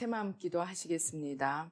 새마음 기도하시겠습니다.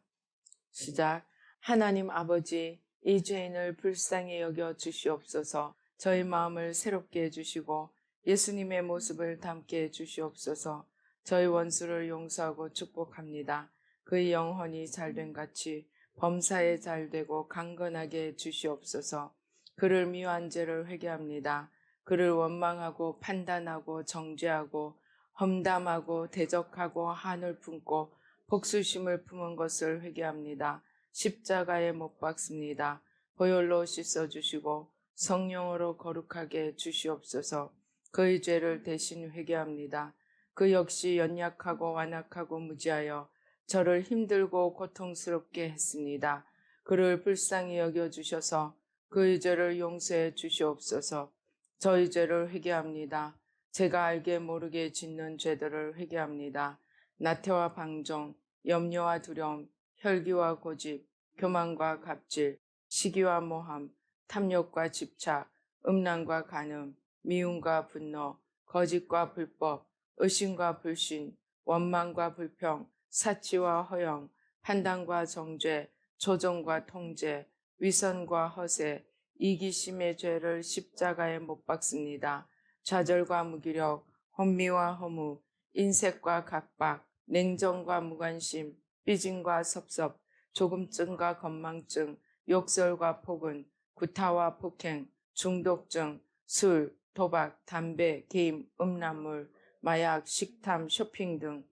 시작. 하나님 아버지, 이 죄인을 불쌍히 여겨 주시옵소서. 저희 마음을 새롭게 해주시고 예수님의 모습을 담게 해주시옵소서. 저희 원수를 용서하고 축복합니다. 그의 영혼이 잘된 같이 범사에 잘되고 강건하게 해주시옵소서. 그를 미워한 죄를 회개합니다. 그를 원망하고 판단하고 정죄하고 험담하고 대적하고 한을 품고 복수심을 품은 것을 회개합니다. 십자가에 못 박습니다. 보혈로 씻어주시고 성령으로 거룩하게 주시옵소서. 그의 죄를 대신 회개합니다. 그 역시 연약하고 완악하고 무지하여 저를 힘들고 고통스럽게 했습니다. 그를 불쌍히 여겨주셔서 그의 죄를 용서해 주시옵소서. 저희 죄를 회개합니다. 제가 알게 모르게 짓는 죄들을 회개합니다. 나태와 방종, 염려와 두려움, 혈기와 고집, 교만과 갑질, 시기와 모함, 탐욕과 집착, 음란과 간음, 미움과 분노, 거짓과 불법, 의심과 불신, 원망과 불평, 사치와 허영, 판단과 정죄, 조종과 통제, 위선과 허세, 이기심의 죄를 십자가에 못 박습니다. 좌절과 무기력, 혼미와 허무, 인색과 각박, 냉정과 무관심, 삐짐과 섭섭, 조금증과 건망증, 욕설과 폭언, 구타와 폭행, 중독증, 술, 도박, 담배, 게임, 음란물, 마약, 식탐, 쇼핑 등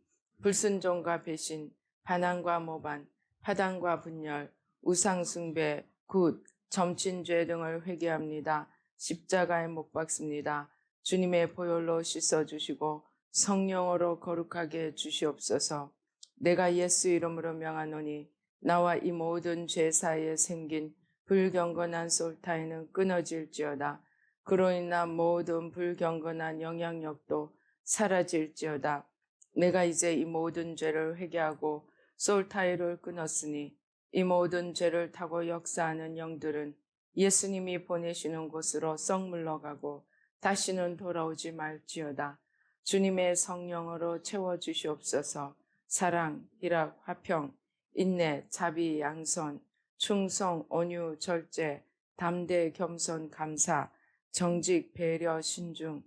불순종과 배신, 반항과 모반, 파당과 분열, 우상숭배, 굿, 점친죄 등을 회개합니다. 십자가에 못 박습니다. 주님의 보혈로 씻어주시고 성령으로 거룩하게 주시옵소서. 내가 예수 이름으로 명하노니 나와 이 모든 죄 사이에 생긴 불경건한 솔타이는 끊어질지어다. 그로 인한 모든 불경건한 영향력도 사라질지어다. 내가 이제 이 모든 죄를 회개하고 솔타이를 끊었으니 이 모든 죄를 타고 역사하는 영들은 예수님이 보내시는 곳으로 썩 물러가고 다시는 돌아오지 말지어다. 주님의 성령으로 채워주시옵소서. 사랑, 희락, 화평, 인내, 자비, 양선, 충성, 온유, 절제, 담대, 겸손, 감사, 정직, 배려, 신중,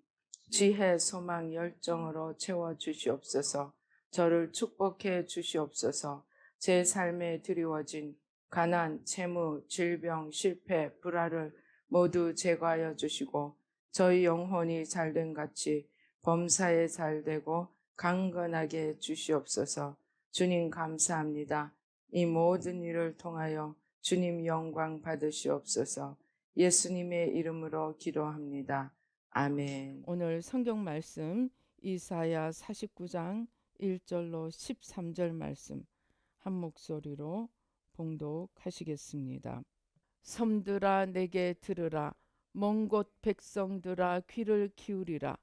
지혜, 소망, 열정으로 채워주시옵소서. 저를 축복해 주시옵소서. 제 삶에 드리워진 가난, 채무, 질병, 실패, 불화를 모두 제거하여 주시고 저희 영혼이 잘된 같이 범사에 잘되고 강건하게 주시옵소서. 주님 감사합니다. 이 모든 일을 통하여 주님 영광 받으시옵소서. 예수님의 이름으로 기도합니다. 아멘. 오늘 성경 말씀 이사야 49장 1절로 13절 말씀 한 목소리로 봉독하시겠습니다. 섬들아 내게 들으라. 먼 곳 백성들아 귀를 기울이라.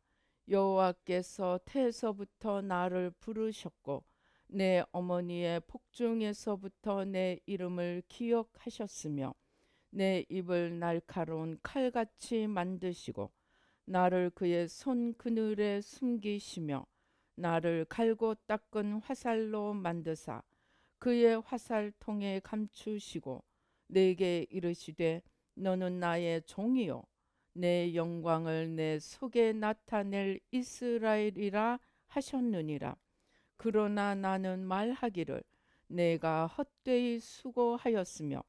여호와께서 태에서부터 나를 부르셨고 내 어머니의 복중에서부터 내 이름을 기억하셨으며 내 입을 날카로운 칼같이 만드시고 나를 그의 손 그늘에 숨기시며 나를 갈고 닦은 화살로 만드사 그의 화살통에 감추시고 내게 이르시되 너는 나의 종이요 내 영광을 내 속에 나타낼 이스라엘이라 하셨느니라. 그러나 나는 말하기를 내가 헛되이 수고하였으며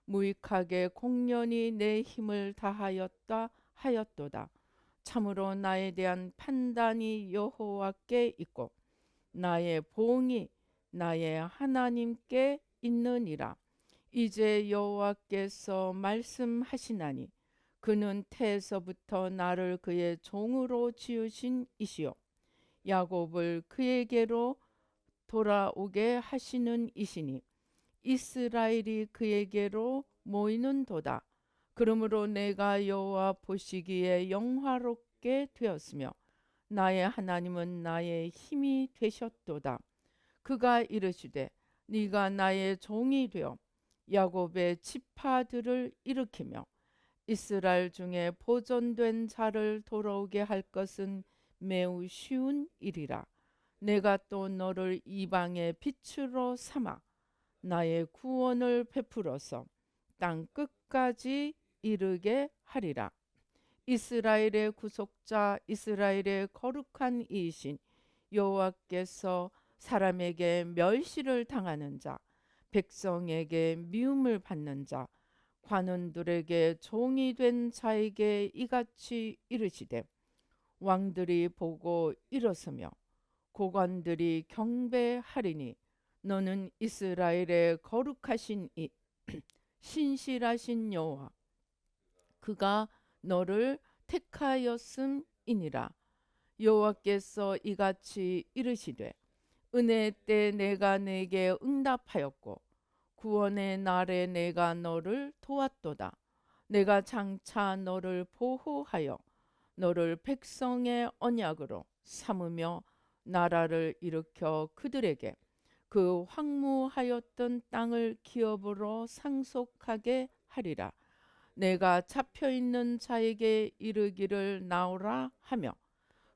무익하게 공련히 내 힘을 다하였다 하였도다. 참으로 나에 대한 판단이 여호와께 있고 나의 보응이 나의 하나님께 있느니라. 이제 여호와께서 말씀하시나니 그는 태에서부터 나를 그의 종으로 지으신 이시요 야곱을 그에게로 돌아오게 하시는 이시니 이스라엘이 그에게로 모이는도다. 그러므로 내가 여호와 보시기에 영화롭게 되었으며 나의 하나님은 나의 힘이 되셨도다. 그가 이르시되 네가 나의 종이 되어 야곱의 지파들을 일으키며 이스라엘 중에 보존된 자를 돌아오게 할 것은 매우 쉬운 일이라. 내가 또 너를 이방의 빛으로 삼아 나의 구원을 베풀어서 땅 끝까지 이르게 하리라. 이스라엘의 구속자, 이스라엘의 거룩한 이이신 여호와께서 사람에게 멸시를 당하는 자, 백성에게 미움을 받는 자, 관원들에게 종이 된 자에게 이같이 이르시되, 왕들이 보고 일어서며 고관들이 경배하리니 너는 이스라엘의 거룩하신 이 신실하신 여호와 그가 너를 택하였음이니라. 여호와께서 이같이 이르시되, 은혜 때 내가 내게 응답하였고 구원의 날에 내가 너를 도왔도다. 내가 장차 너를 보호하여 너를 백성의 언약으로 삼으며 나라를 일으켜 그들에게 그 황무하였던 땅을 기업으로 상속하게 하리라. 내가 잡혀있는 자에게 이르기를 나오라 하며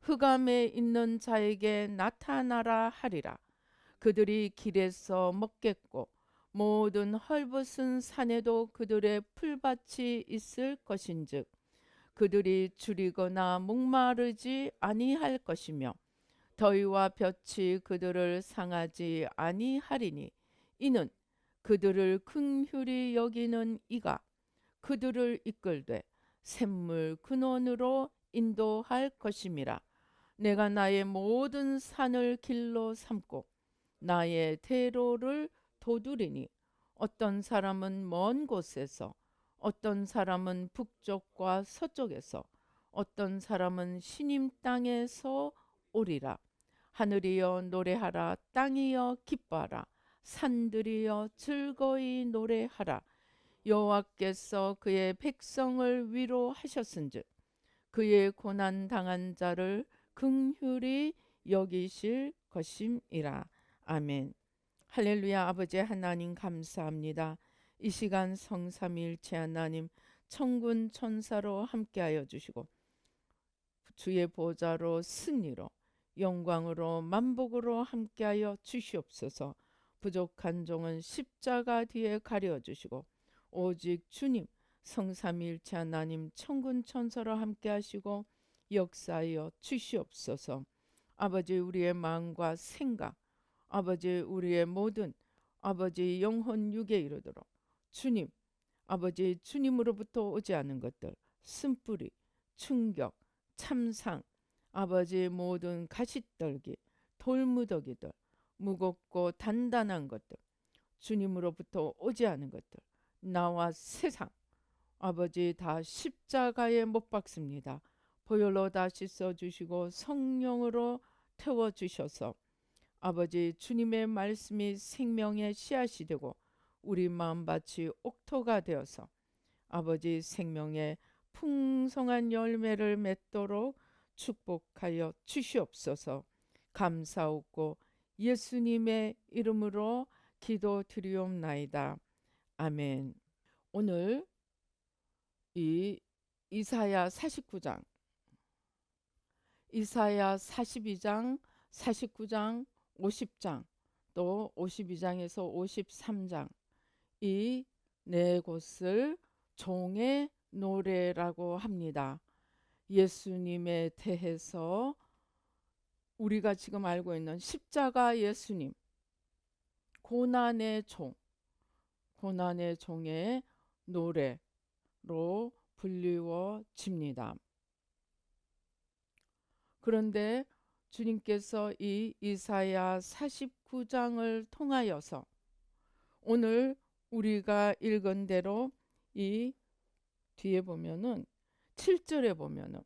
흑암에 있는 자에게 나타나라 하리라. 그들이 길에서 먹겠고 모든 헐벗은 산에도 그들의 풀밭이 있을 것인즉 그들이 줄이거나 목마르지 아니할 것이며 더위와 볕이 그들을 상하지 아니하리니 이는 그들을 긍휼히 여기는 이가 그들을 이끌되 샘물 근원으로 인도할 것임이라. 내가 나의 모든 산을 길로 삼고 나의 대로를 도두리니 어떤 사람은 먼 곳에서 어떤 사람은 북쪽과 서쪽에서 어떤 사람은 시님 땅에서 오리라. 하늘이여 노래하라. 땅이여 기뻐하라. 산들이여 즐거이 노래하라. 여호와께서 그의 백성을 위로하셨은즉 그의 고난 당한 자를 긍휼히 여기실 것임이라. 아멘. 할렐루야. 아버지 하나님 감사합니다. 이 시간 성삼위일체 하나님 천군 천사로 함께하여 주시고 주의 보좌로 승리로 영광으로 만복으로 함께하여 주시옵소서. 부족한 종은 십자가 뒤에 가려 주시고 오직 주님 성삼위일체 하나님 천군 천사로 함께하시고 역사하여 주시옵소서. 아버지 우리의 마음과 생각 아버지 우리의 모든 아버지 영혼 육에 이르도록 주님 아버지 주님으로부터 오지 않은 것들 쓴뿌리 충격 참상 아버지 모든 가시떨기 돌무더기들 무겁고 단단한 것들 주님으로부터 오지 않은 것들 나와 세상 아버지 다 십자가에 못 박습니다. 보혈로 다 씻어주시고 성령으로 태워주셔서 아버지 주님의 말씀이 생명의 씨앗이 되고 우리 마음밭이 옥토가 되어서 아버지 생명의 풍성한 열매를 맺도록 축복하여 주시옵소서. 감사하고 예수님의 이름으로 기도드리옵나이다. 아멘. 오늘 이 이사야 49장, 이사야 42장, 49장, 50장, 또 52장에서 53장 이 네 곳을 종의 노래라고 합니다. 예수님에 대해서 우리가 지금 알고 있는 십자가 예수님, 고난의 종, 고난의 종의 노래로 불리워집니다. 그런데 주님께서 이 이사야 49장을 통하여서 오늘 우리가 읽은 대로 이 뒤에 보면은 7절에 보면은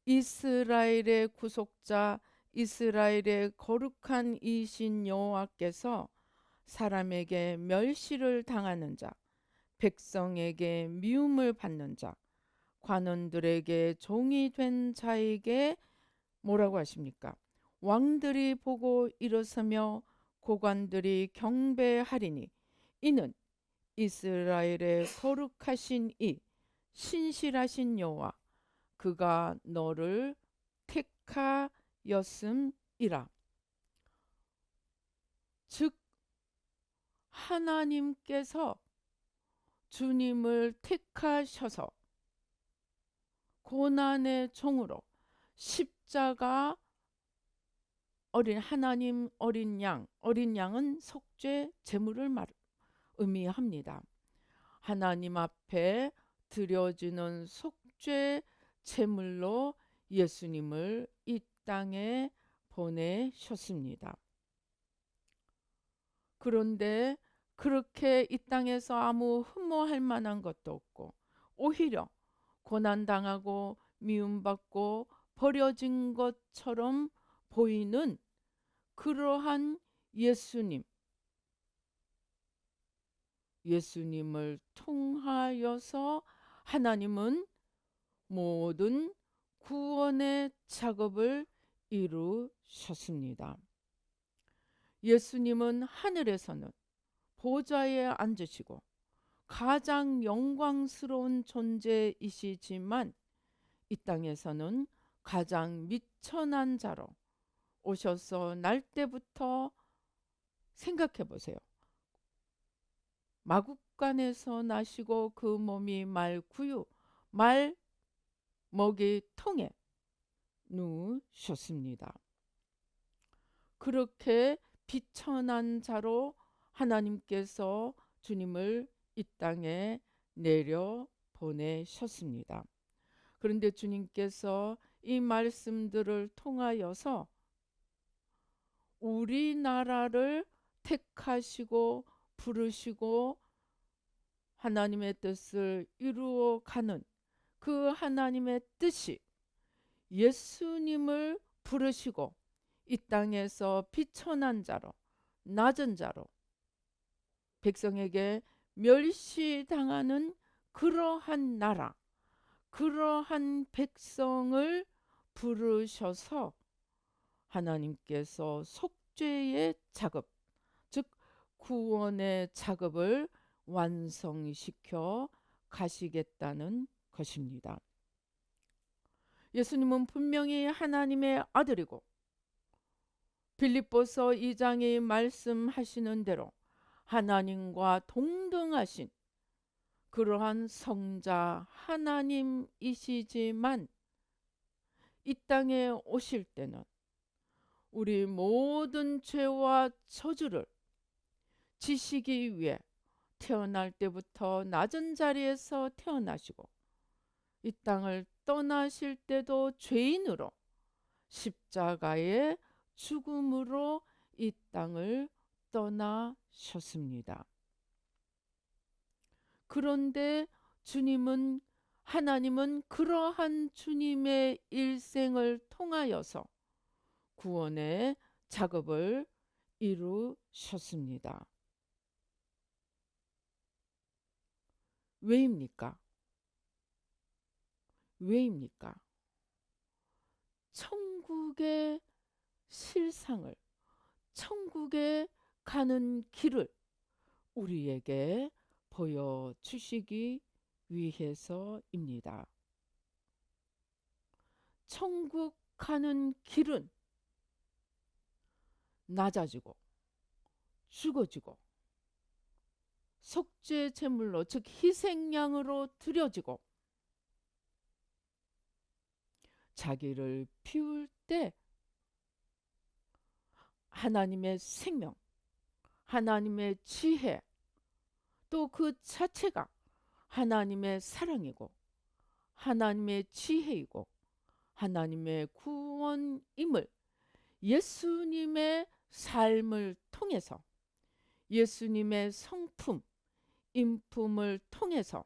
이스라엘의 구속자 이스라엘의 거룩한 이신 여호와께서 사람에게 멸시를 당하는 자 백성에게 미움을 받는 자 관원들에게 종이 된 자에게 뭐라고 하십니까? 왕들이 보고 일어서며 고관들이 경배하리니 이는 이스라엘의 거룩하신 이 신실하신 여호와 그가 너를 택하였음이라. 즉 하나님께서 주님을 택하셔서 고난의 종으로 십자가 하나님 어린 양은 속죄 제물을 의미합니다. 하나님 앞에 드려지는 속죄 제물로 예수님을 이 땅에 보내셨습니다. 그런데 그렇게 이 땅에서 아무 흠모할 만한 것도 없고 오히려 고난당하고 미움받고 버려진 것처럼 보이는 그러한 예수님을 통하여서 하나님은 모든 구원의 작업을 이루셨습니다. 예수님은 하늘에서는 보좌에 앉으시고 가장 영광스러운 존재이시지만 이 땅에서는 가장 미천한 자로 오셔서 날 때부터 생각해 보세요. 마국간에서 나시고 그 몸이 말 먹이통에 누우셨습니다. 그렇게 비천한 자로 하나님께서 주님을 이 땅에 내려 보내셨습니다. 그런데 주님께서 이 말씀들을 통하여서 우리나라를 택하시고 부르시고 하나님의 뜻을 이루어가는 그 하나님의 뜻이 예수님을 부르시고 이 땅에서 비천한 자로 낮은 자로 백성에게 멸시당하는 그러한 나라, 그러한 백성을 부르셔서 하나님께서 속죄의 작업, 즉 구원의 작업을 완성시켜 가시겠다는 것입니다. 예수님은 분명히 하나님의 아들이고 빌립보서 2장이 말씀하시는 대로 하나님과 동등하신 그러한 성자 하나님이시지만 이 땅에 오실 때는 우리 모든 죄와 저주를 지시기 위해 태어날 때부터 낮은 자리에서 태어나시고 이 땅을 떠나실 때도 죄인으로 십자가의 죽음으로 이 땅을 떠나셨습니다. 그런데 하나님은 그러한 주님의 일생을 통하여서 구원의 작업을 이루셨습니다. 왜입니까? 천국의 실상을, 천국에 가는 길을 우리에게 보여주시기 위해서입니다. 천국 가는 길은 낮아지고 죽어지고 속죄 제물로, 즉 희생양으로 드려지고 자기를 비울 때 하나님의 생명, 하나님의 지혜, 또 그 자체가 하나님의 사랑이고 하나님의 지혜이고 하나님의 구원임을 예수님의 삶을 통해서, 예수님의 성품, 인품을 통해서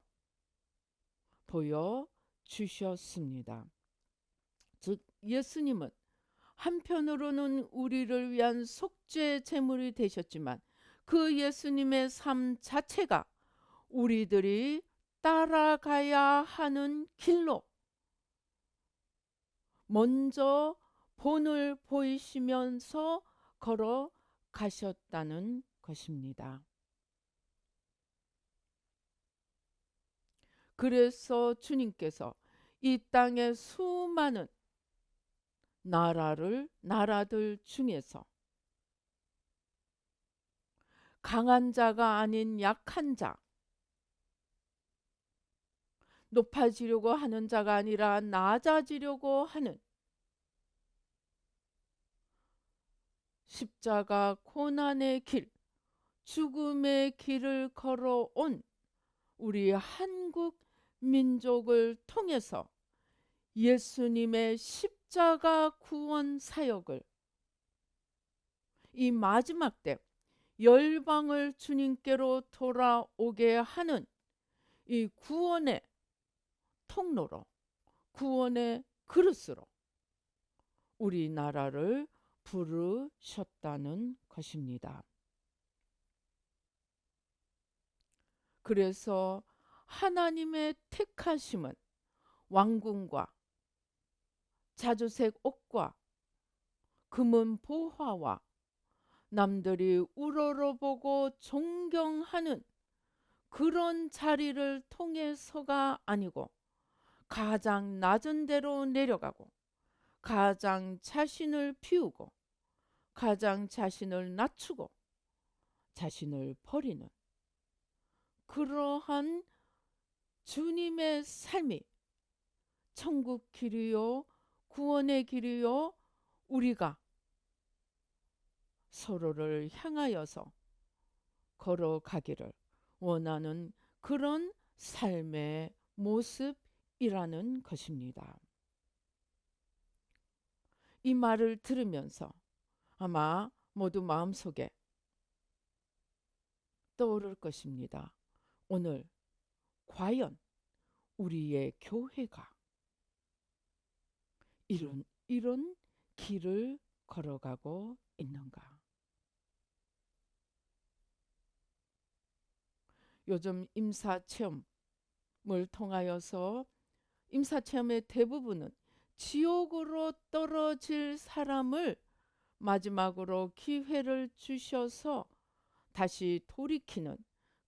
보여주셨습니다. 즉 예수님은 한편으로는 우리를 위한 속죄 제물이 되셨지만 그 예수님의 삶 자체가 우리들이 따라가야 하는 길로 먼저 본을 보이시면서 걸어가셨다는 것입니다. 그래서 주님께서 이 땅의 수많은 나라들 중에서 강한 자가 아닌 약한 자, 높아지려고 하는 자가 아니라 낮아지려고 하는 십자가 고난의 길, 죽음의 길을 걸어온 우리 한국 민족을 통해서 예수님의 십자가 구원 사역을 이 마지막 때 열방을 주님께로 돌아오게 하는 이 구원의 통로로, 구원의 그릇으로 우리나라를 부르셨다는 것입니다. 그래서 하나님의 택하심은 왕궁과 자주색 옷과 금은 보화와 남들이 우러러보고 존경하는 그런 자리를 통해서가 아니고 가장 낮은 데로 내려가고 가장 자신을 비우고 가장 자신을 낮추고 자신을 버리는 그러한 주님의 삶이 천국 길이요 구원의 길이요 우리가 서로를 향하여서 걸어가기를 원하는 그런 삶의 모습이라는 것입니다. 이 말을 들으면서 아마 모두 마음속에 떠오를 것입니다. 오늘 과연 우리의 교회가 이런 길을 걸어가고 있는가? 요즘 임사체험을 통하여서 임사체험의 대부분은 지옥으로 떨어질 사람을 마지막으로 기회를 주셔서 다시 돌이키는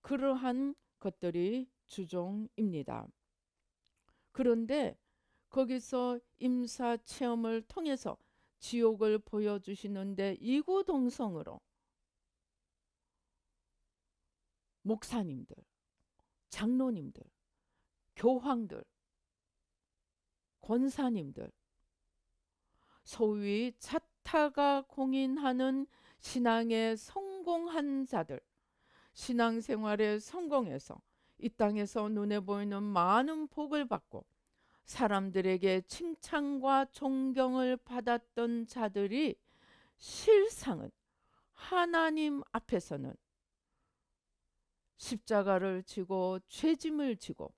그러한 것들이 주종입니다. 그런데 거기서 임사체험을 통해서 지옥을 보여주시는데 이구동성으로 목사님들, 장로님들, 교황들, 권사님들, 소위 차타가 공인하는 신앙에 성공한 자들, 신앙생활에 성공해서 이 땅에서 눈에 보이는 많은 복을 받고 사람들에게 칭찬과 존경을 받았던 자들이 실상은 하나님 앞에서는 십자가를 지고 죄짐을 지고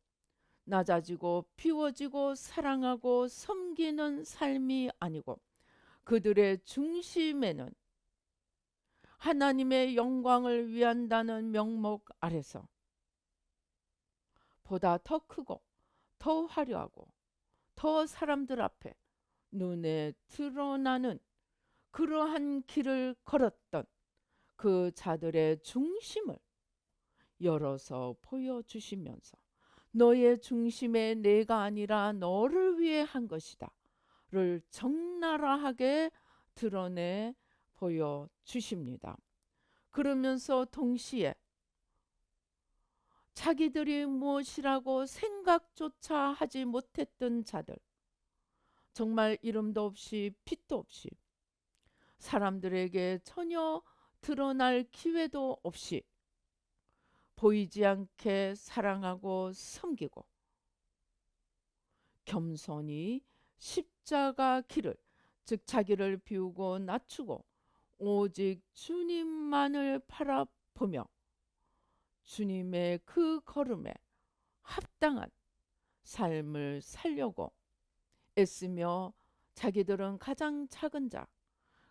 낮아지고 비워지고 사랑하고 섬기는 삶이 아니고 그들의 중심에는 하나님의 영광을 위한다는 명목 아래서 보다 더 크고 더 화려하고 더 사람들 앞에 눈에 드러나는 그러한 길을 걸었던 그 자들의 중심을 열어서 보여주시면서 너의 중심에 내가 아니라 너를 위해 한 것이다 를 적나라하게 드러내 보여주십니다. 그러면서 동시에 자기들이 무엇이라고 생각조차 하지 못했던 자들, 정말 이름도 없이 빛도 없이 사람들에게 전혀 드러날 기회도 없이 보이지 않게 사랑하고 섬기고 겸손히 십자가 길을, 즉 자기를 비우고 낮추고 오직 주님만을 바라보며 주님의 그 걸음에 합당한 삶을 살려고 애쓰며 자기들은 가장 작은 자,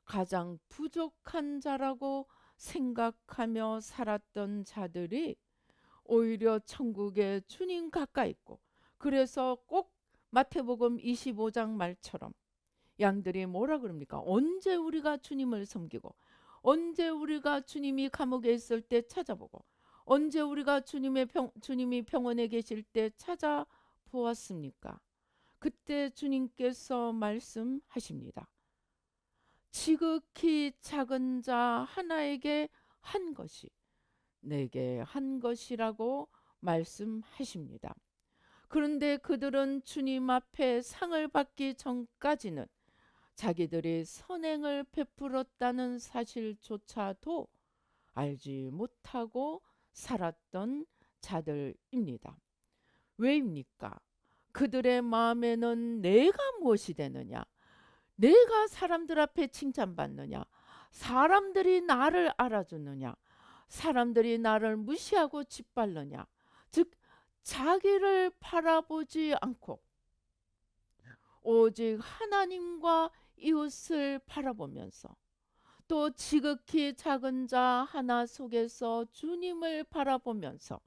가장 부족한 자라고 생각하며 살았던 자들이 오히려 천국에 주님 가까이 있고, 그래서 꼭 마태복음 25장 말처럼 양들이 뭐라 그럽니까? 언제 우리가 주님을 섬기고, 언제 우리가 주님이 감옥에 있을 때 찾아보고, 언제 우리가 주님이 병원에 계실 때 찾아보았습니까? 그때 주님께서 말씀하십니다. 지극히 작은 자 하나에게 한 것이 내게 한 것이라고 말씀하십니다. 그런데 그들은 주님 앞에 상을 받기 전까지는 자기들이 선행을 베풀었다는 사실조차도 알지 못하고 살았던 자들입니다. 왜입니까? 그들의 마음에는 내가 무엇이 되느냐? 내가 사람들 앞에 칭찬받느냐? 사람들이 나를 알아주느냐? 사람들이 나를 무시하고 짓밟느냐? 즉 자기를 바라보지 않고 오직 하나님과 이웃을 바라보면서 또 지극히 작은 자 하나 속에서 주님을 바라보면서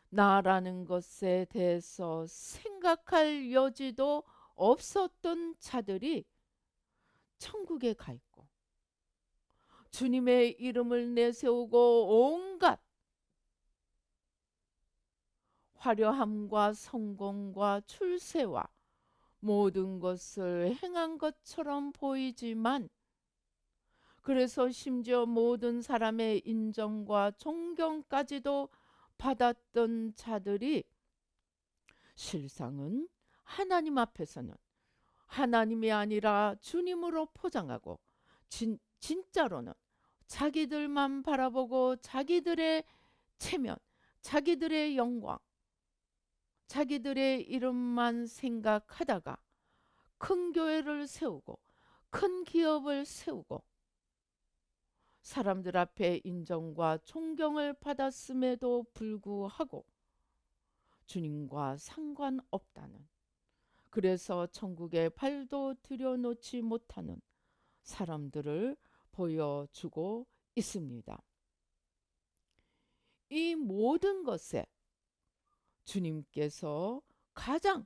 나라는 것에 대해서 생각할 여지도 없었던 자들이 천국에 가 있고 주님의 이름을 내세우고 온갖 화려함과 성공과 출세와 모든 것을 행한 것처럼 보이지만 그래서 심지어 모든 사람의 인정과 존경까지도 받았던 자들이 실상은 하나님 앞에서는 하나님이 아니라 주님으로 포장하고 진짜로는 자기들만 바라보고 자기들의 체면, 자기들의 영광, 자기들의 이름만 생각하다가 큰 교회를 세우고 큰 기업을 세우고 사람들 앞에 인정과 존경을 받았음에도 불구하고 주님과 상관없다는, 그래서 천국에 발도 들여놓지 못하는 사람들을 보여주고 있습니다. 이 모든 것에 주님께서 가장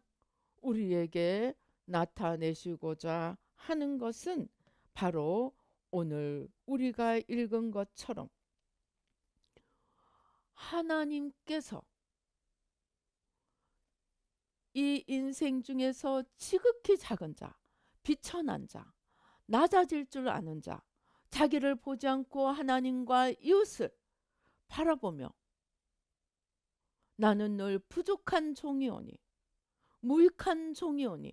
우리에게 나타내시고자 하는 것은 바로 오늘 우리가 읽은 것처럼 하나님께서 이 인생 중에서 지극히 작은 자, 비천한 자, 낮아질 줄 아는 자, 자기를 보지 않고 하나님과 이웃을 바라보며 나는 늘 부족한 종이오니 무익한 종이오니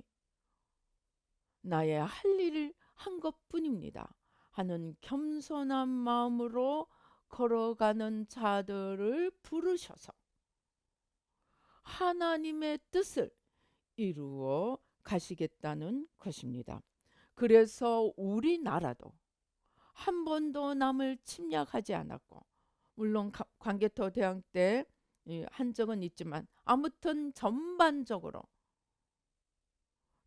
나의 할 일을 한 것뿐입니다 하는 겸손한 마음으로 걸어가는 자들을 부르셔서 하나님의 뜻을 이루어 가시겠다는 것입니다. 그래서 우리나라도 한 번도 남을 침략하지 않았고, 물론 광개토 대항 때 한 적은 있지만 아무튼 전반적으로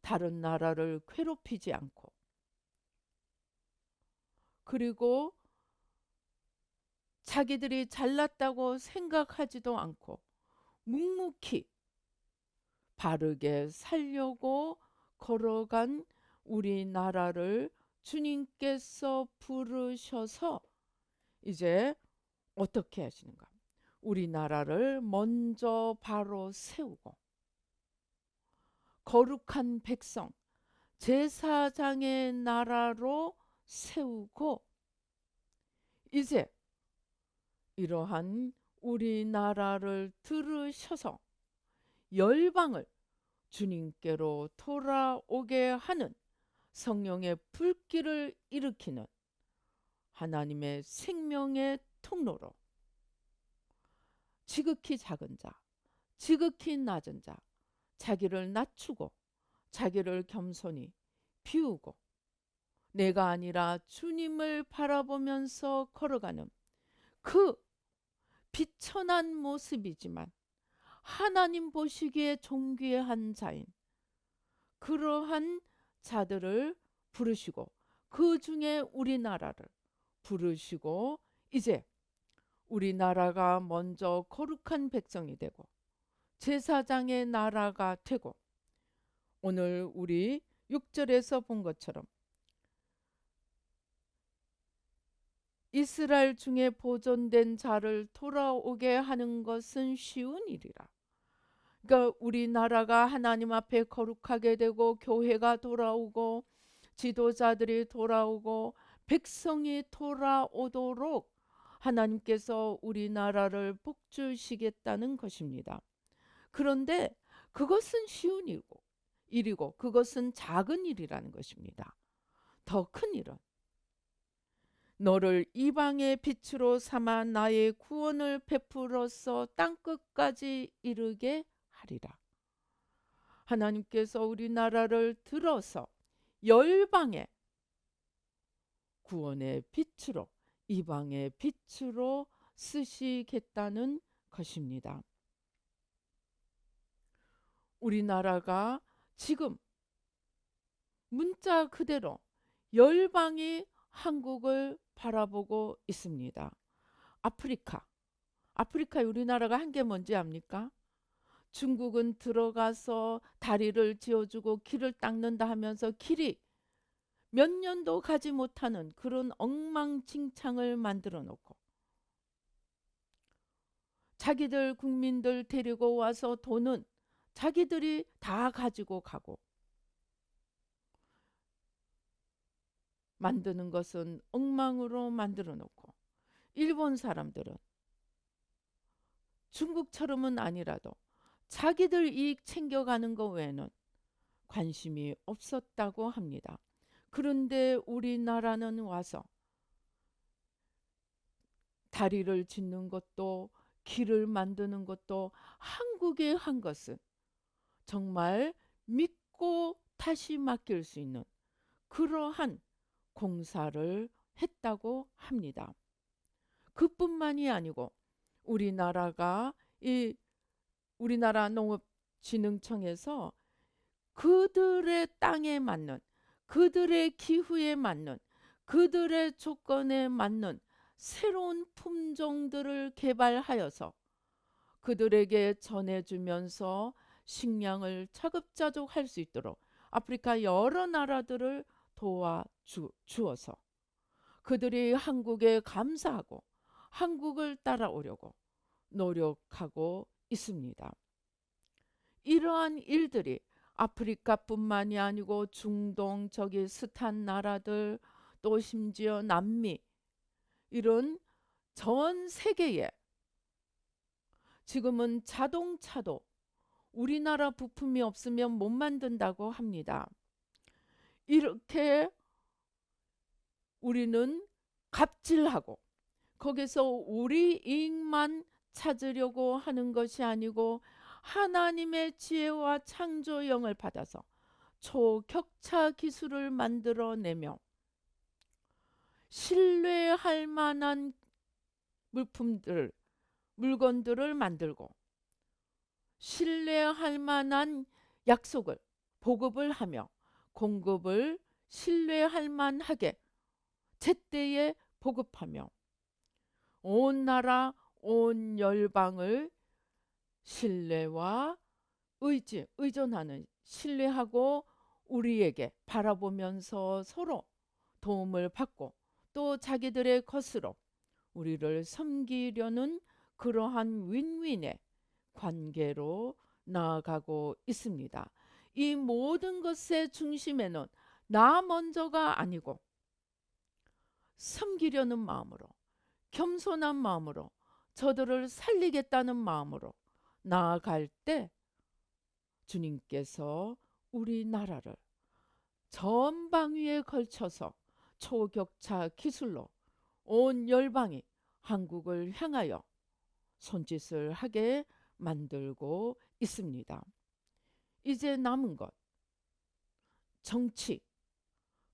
다른 나라를 괴롭히지 않고, 그리고 자기들이 잘났다고 생각하지도 않고 묵묵히 바르게 살려고 걸어간 우리나라를 주님께서 부르셔서 이제 어떻게 하시는가? 우리나라를 먼저 바로 세우고 거룩한 백성, 제사장의 나라로 세우고 이제 이러한 우리나라를 들으셔서 열방을 주님께로 돌아오게 하는 성령의 불길을 일으키는 하나님의 생명의 통로로 지극히 작은 자, 지극히 낮은 자, 자기를 낮추고 자기를 겸손히 비우고 내가 아니라 주님을 바라보면서 걸어가는 그 비천한 모습이지만 하나님 보시기에 존귀한 자인 그러한 자들을 부르시고 그 중에 우리나라를 부르시고 이제 우리나라가 먼저 거룩한 백성이 되고 제사장의 나라가 되고 오늘 우리 6절에서 본 것처럼 이스라엘 중에 보존된 자를 돌아오게 하는 것은 쉬운 일이라. 그러니까 우리나라가 하나님 앞에 거룩하게 되고 교회가 돌아오고 지도자들이 돌아오고 백성이 돌아오도록 하나님께서 우리나라를 복주시겠다는 것입니다. 그런데 그것은 쉬운 일이고 그것은 작은 일이라는 것입니다. 더 큰 일은 너를 이방의 빛으로 삼아 나의 구원을 베풀어서 땅끝까지 이르게 하리라. 하나님께서 우리나라를 들어서 열방의 구원의 빛으로, 이방의 빛으로 쓰시겠다는 것입니다. 우리나라가 지금 문자 그대로 열방이 한국을 바라보고 있습니다. 아프리카에 우리나라가 한 게 뭔지 압니까? 중국은 들어가서 다리를 지어주고 길을 닦는다 하면서 길이 몇 년도 가지 못하는 그런 엉망진창을 만들어 놓고 자기들 국민들 데리고 와서 돈은 자기들이 다 가지고 가고 만드는 것은 엉망으로 만들어 놓고 일본 사람들은 중국처럼은 아니라도 자기들 이익 챙겨가는 것 외에는 관심이 없었다고 합니다. 그런데 우리나라는 와서 다리를 짓는 것도 길을 만드는 것도 한국이 한 것은 정말 믿고 다시 맡길 수 있는 그러한 공사를 했다고 합니다. 그뿐만이 아니고 우리나라 농업진흥청에서 그들의 땅에 맞는, 그들의 기후에 맞는, 그들의 조건에 맞는 새로운 품종들을 개발하여서 그들에게 전해주면서 식량을 차급자족할 수 있도록 아프리카 여러 나라들을 도와주어서 그들이 한국에 감사하고 한국을 따라오려고 노력하고 있습니다. 이러한 일들이 아프리카뿐만이 아니고 중동, 저기 스탄 나라들, 또 심지어 남미, 이런 전 세계에 지금은 자동차도 우리나라 부품이 없으면 못 만든다고 합니다. 이렇게 우리는 갑질하고 거기서 우리 이익만 찾으려고 하는 것이 아니고 하나님의 지혜와 창조영을 받아서 초격차 기술을 만들어내며 신뢰할 만한 물건들을 만들고 신뢰할 만한 약속을 보급을 하며 공급을 신뢰할 만하게 제때에 보급하며 온 나라 온 열방을 신뢰와 의존하는 신뢰하고 우리에게 바라보면서 서로 도움을 받고 또 자기들의 것으로 우리를 섬기려는 그러한 윈윈의 관계로 나아가고 있습니다. 이 모든 것의 중심에는 나 먼저가 아니고 섬기려는 마음으로 겸손한 마음으로 저들을 살리겠다는 마음으로 나아갈 때 주님께서 우리나라를 전방위에 걸쳐서 초격차 기술로 온 열방이 한국을 향하여 손짓을 하게 만들고 있습니다. 이제 남은 것 정치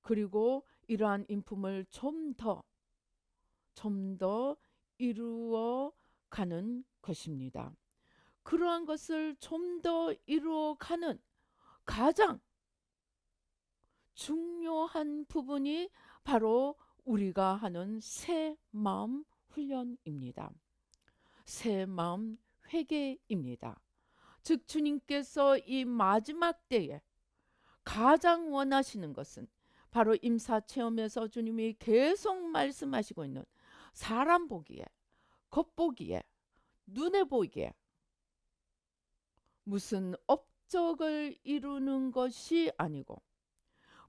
그리고 이러한 인품을 좀 더 이루어가는 것입니다. 그러한 것을 좀 더 이루어가는 가장 중요한 부분이 바로 우리가 하는 새 마음 훈련입니다. 새 마음 회개입니다. 즉 주님께서 이 마지막 때에 가장 원하시는 것은 바로 임사체험에서 주님이 계속 말씀하시고 있는 사람 보기에 겉보기에 눈에 보이기에 무슨 업적을 이루는 것이 아니고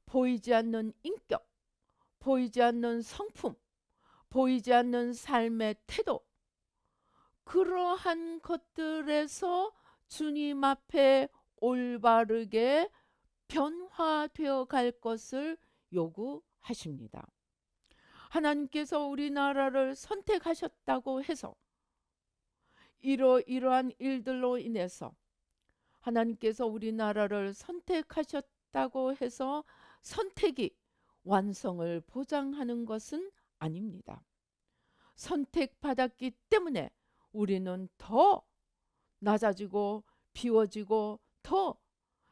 보이지 않는 인격, 보이지 않는 성품, 보이지 않는 삶의 태도, 그러한 것들에서 주님 앞에 올바르게 변화되어 갈 것을 요구하십니다. 하나님께서 우리나라를 선택하셨다고 해서 이러이러한 일들로 인해서 하나님께서 우리나라를 선택하셨다고 해서 선택이 완성을 보장하는 것은 아닙니다. 선택받았기 때문에 우리는 더 낮아지고 비워지고 더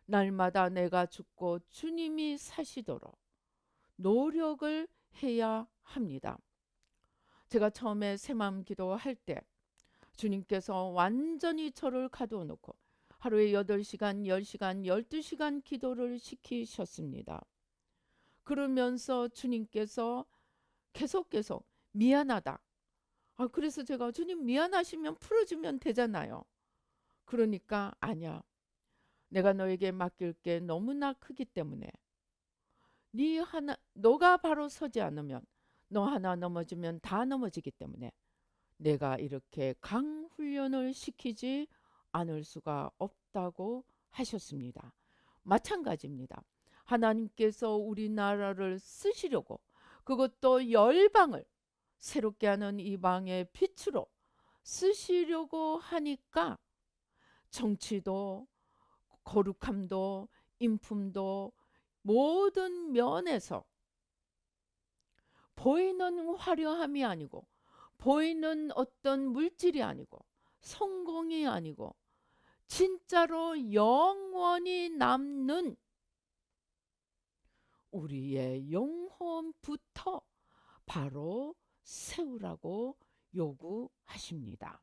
날마다 내가 죽고 주님이 사시도록 노력을 해야 합니다. 제가 처음에 새마음 기도할 때 주님께서 완전히 저를 가두어 놓고 하루에 8시간, 10시간, 12시간 기도를 시키셨습니다. 그러면서 주님께서 계속 미안하다. 그래서 제가 주님 미안하시면 풀어주면 되잖아요. 그러니까 아니야. 내가 너에게 맡길 게 너무나 크기 때문에 너가 바로 서지 않으면 너 하나 넘어지면 다 넘어지기 때문에 내가 이렇게 강훈련을 시키지 않을 수가 없다고 하셨습니다. 마찬가지입니다. 하나님께서 우리나라를 쓰시려고, 그것도 열방을 새롭게 하는 이방의 빛으로 쓰시려고 하니까 정치도 거룩함도 인품도 모든 면에서 보이는 화려함이 아니고 보이는 어떤 물질이 아니고 성공이 아니고 진짜로 영원히 남는 우리의 영혼부터 바로 세우라고 요구하십니다.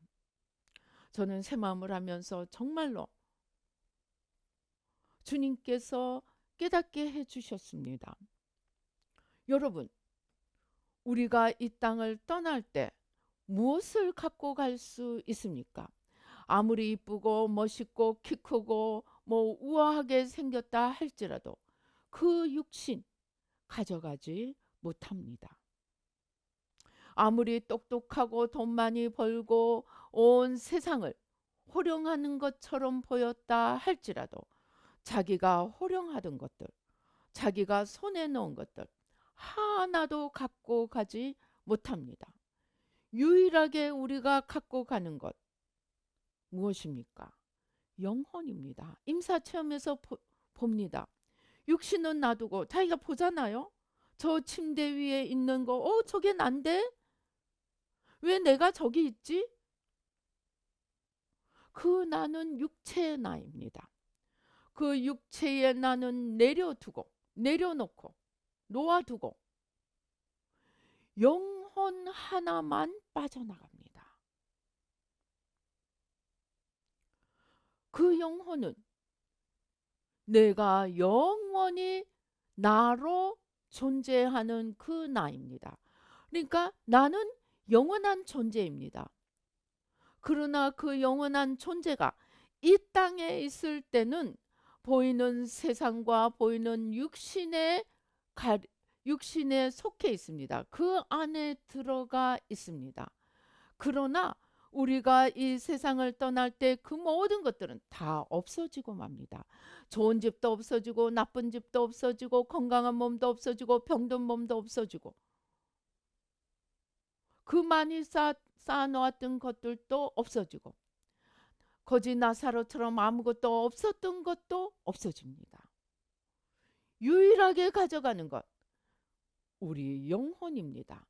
저는 새 마음을 하면서 정말로 주님께서 깨닫게 해주셨습니다. 여러분, 우리가 이 땅을 떠날 때 무엇을 갖고 갈 수 있습니까? 아무리 이쁘고 멋있고 키 크고 우아하게 생겼다 할지라도 그 육신 가져가지 못합니다. 아무리 똑똑하고 돈 많이 벌고 온 세상을 호령하는 것처럼 보였다 할지라도 자기가 호령하던 것들, 자기가 손에 넣은 것들 하나도 갖고 가지 못합니다. 유일하게 우리가 갖고 가는 것 무엇입니까? 영혼입니다. 임사체험에서 봅니다. 육신은 놔두고 자기가 보잖아요. 저 침대 위에 있는 거, 저게 난데? 왜 내가 저기 있지? 그 나는 육체의 나입니다. 그 육체의 나는 내려놓고 놓아두고 영혼 하나만 빠져나갑니다. 그 영혼은 내가 영원히 나로 존재하는 그 나입니다. 그러니까 나는 영원한 존재입니다. 그러나 그 영원한 존재가 이 땅에 있을 때는 보이는 세상과 보이는 육신에 속해 있습니다. 그 안에 들어가 있습니다. 그러나 우리가 이 세상을 떠날 때 그 모든 것들은 다 없어지고 맙니다. 좋은 집도 없어지고 나쁜 집도 없어지고 건강한 몸도 없어지고 병든 몸도 없어지고 그 많이 쌓아놓았던 것들도 없어지고 거지 나사로처럼 아무것도 없었던 것도 없어집니다. 유일하게 가져가는 것 우리 영혼입니다.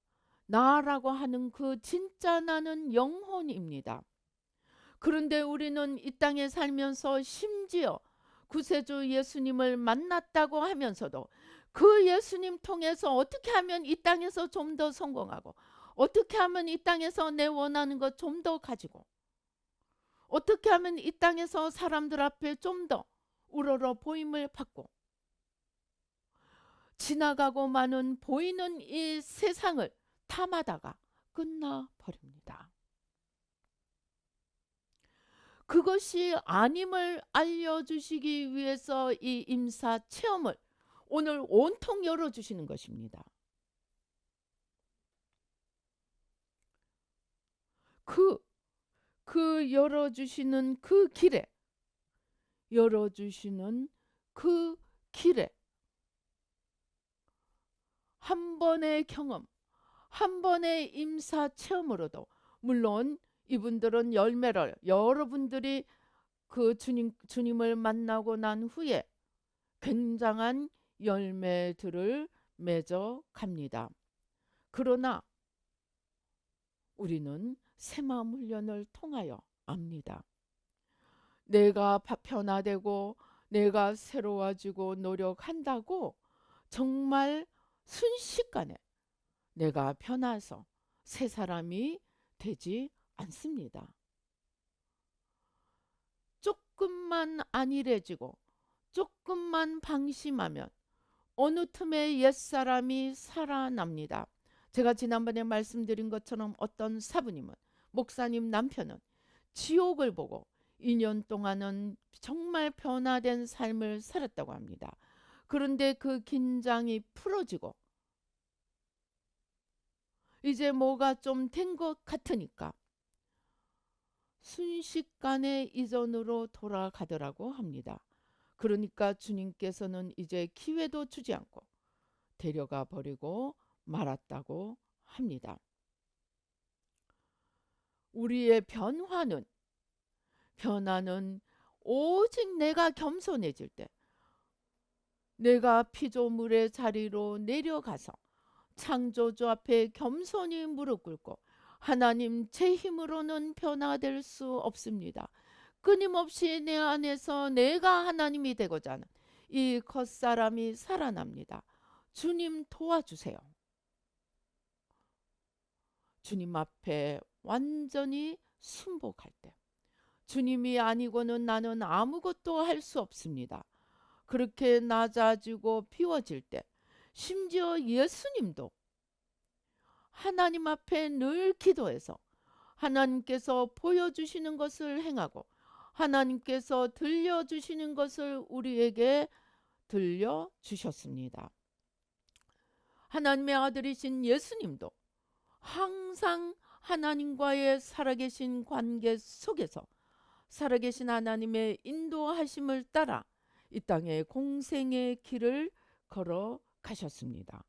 나라고 하는 그 진짜 나는 영혼입니다. 그런데 우리는 이 땅에 살면서 심지어 구세주 예수님을 만났다고 하면서도 그 예수님 통해서 어떻게 하면 이 땅에서 좀 더 성공하고 어떻게 하면 이 땅에서 내 원하는 것 좀 더 가지고 어떻게 하면 이 땅에서 사람들 앞에 좀 더 우러러 보임을 받고 지나가고 마는 보이는 이 세상을 탐하다가 끝나버립니다. 그것이 아님을 알려주시기 위해서 이 임사 체험을 오늘 온통 열어주시는 것입니다. 그, 그 열어주시는 그 길에, 열어주시는 그 길에 한 번의 경험, 한 번의 임사 체험으로도, 물론 이분들은 열매를, 여러분들이 그 주님을 만나고 난 후에 굉장한 열매들을 맺어 갑니다. 그러나 우리는 새마음 훈련을 통하여 압니다. 내가 변화되고 내가 새로워지고 노력한다고 정말 순식간에 내가 변화해서 새 사람이 되지 않습니다. 조금만 안일해지고 조금만 방심하면 어느 틈에 옛사람이 살아납니다. 제가 지난번에 말씀드린 것처럼 어떤 사부님은, 목사님 남편은 지옥을 보고 2년 동안은 정말 변화된 삶을 살았다고 합니다. 그런데 그 긴장이 풀어지고 이제 뭐가 좀 된 것 같으니까 순식간에 이전으로 돌아가더라고 합니다. 그러니까 주님께서는 이제 기회도 주지 않고 데려가 버리고 말았다고 합니다. 우리의 변화는 오직 내가 겸손해질 때, 내가 피조물의 자리로 내려가서 창조주 앞에 겸손히 무릎 꿇고, 하나님, 제 힘으로는 변화될 수 없습니다. 끊임없이 내 안에서 내가 하나님이 되고자 하는 이 겉사람이 살아납니다. 주님 도와주세요. 주님 앞에 완전히 순복할 때, 주님이 아니고는 나는 아무것도 할 수 없습니다. 그렇게 낮아지고 비워질 때, 심지어 예수님도 하나님 앞에 늘 기도해서 하나님께서 보여주시는 것을 행하고 하나님께서 들려주시는 것을 우리에게 들려주셨습니다. 하나님의 아들이신 예수님도 항상 하나님과의 살아계신 관계 속에서 살아계신 하나님의 인도하심을 따라 이 땅에 공생의 길을 걸어 가셨습니다.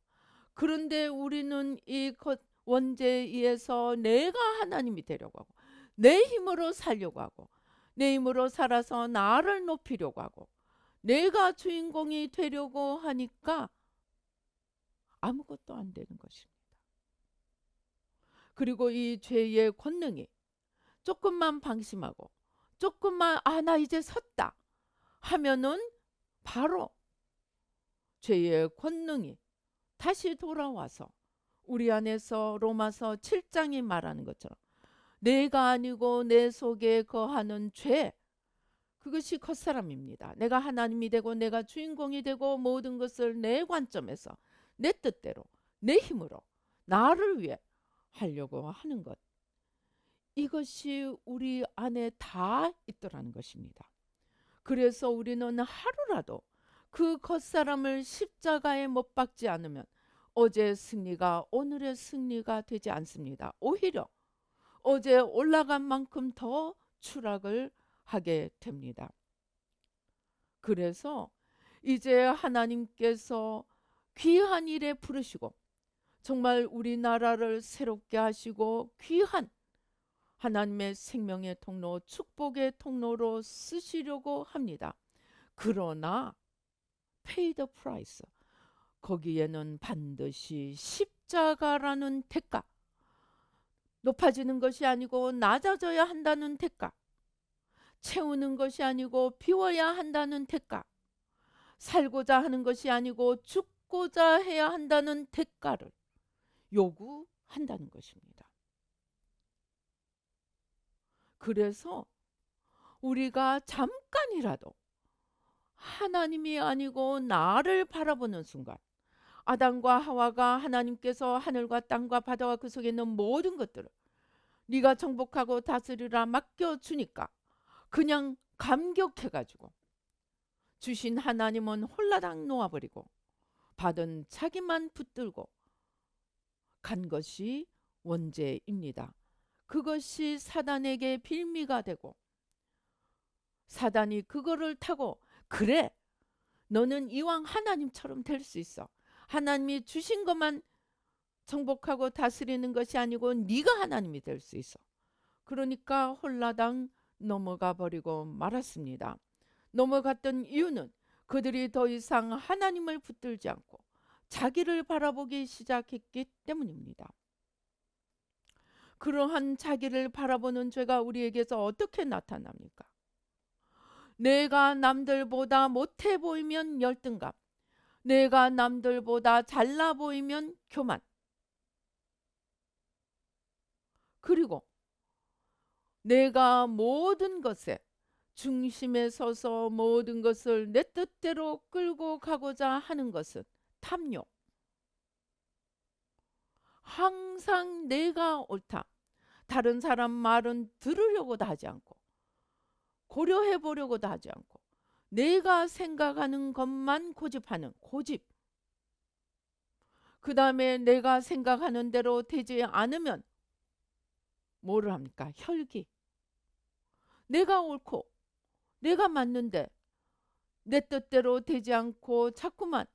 그런데 우리는 이 원죄에 의해서 내가 하나님이 되려고 하고 내 힘으로 살려고 하고 내 힘으로 살아서 나를 높이려고 하고 내가 주인공이 되려고 하니까 아무것도 안 되는 것입니다. 그리고 이 죄의 권능이 조금만 방심하고 조금만 나 이제 섰다 하면은 바로 죄의 권능이 다시 돌아와서 우리 안에서 로마서 7장이 말하는 것처럼 내가 아니고 내 속에 거하는 죄, 그것이 겉사람입니다. 내가 하나님이 되고 내가 주인공이 되고 모든 것을 내 관점에서 내 뜻대로 내 힘으로 나를 위해 하려고 하는 것, 이것이 우리 안에 다 있더라는 것입니다. 그래서 우리는 하루라도 그 겉사람을 십자가에 못 박지 않으면 어제의 승리가 오늘의 승리가 되지 않습니다. 오히려 어제 올라간 만큼 더 추락을 하게 됩니다. 그래서 이제 하나님께서 귀한 일에 부르시고 정말 우리나라를 새롭게 하시고 귀한 하나님의 생명의 통로, 축복의 통로로 쓰시려고 합니다. 그러나 pay the price, 거기에는 반드시 십자가라는 대가, 높아지는 것이 아니고 낮아져야 한다는 대가, 채우는 것이 아니고 비워야 한다는 대가, 살고자 하는 것이 아니고 죽고자 해야 한다는 대가를 요구한다는 것입니다. 그래서 우리가 잠깐이라도 하나님이 아니고 나를 바라보는 순간, 아담과 하와가 하나님께서 하늘과 땅과 바다와 그 속에 있는 모든 것들을 네가 정복하고 다스리라 맡겨주니까 그냥 감격해가지고 주신 하나님은 홀라당 놓아버리고 받은 자기만 붙들고 간 것이 원죄입니다. 그것이 사단에게 빌미가 되고 사단이 그거를 타고 그래 너는 이왕 하나님처럼 될 수 있어. 하나님이 주신 것만 정복하고 다스리는 것이 아니고 네가 하나님이 될 수 있어. 그러니까 홀라당 넘어가 버리고 말았습니다. 넘어갔던 이유는 그들이 더 이상 하나님을 붙들지 않고 자기를 바라보기 시작했기 때문입니다. 그러한 자기를 바라보는 죄가 우리에게서 어떻게 나타납니까? 내가 남들보다 못해 보이면 열등감, 내가 남들보다 잘나 보이면 교만, 그리고 내가 모든 것에 중심에 서서 모든 것을 내 뜻대로 끌고 가고자 하는 것은 탐욕. 항상 내가 옳다. 다른 사람 말은 들으려고도 하지 않고 고려해 보려고도 하지 않고 내가 생각하는 것만 고집하는 고집. 그 다음에 내가 생각하는 대로 되지 않으면 뭐를 합니까? 혈기. 내가 옳고 내가 맞는데 내 뜻대로 되지 않고 자꾸만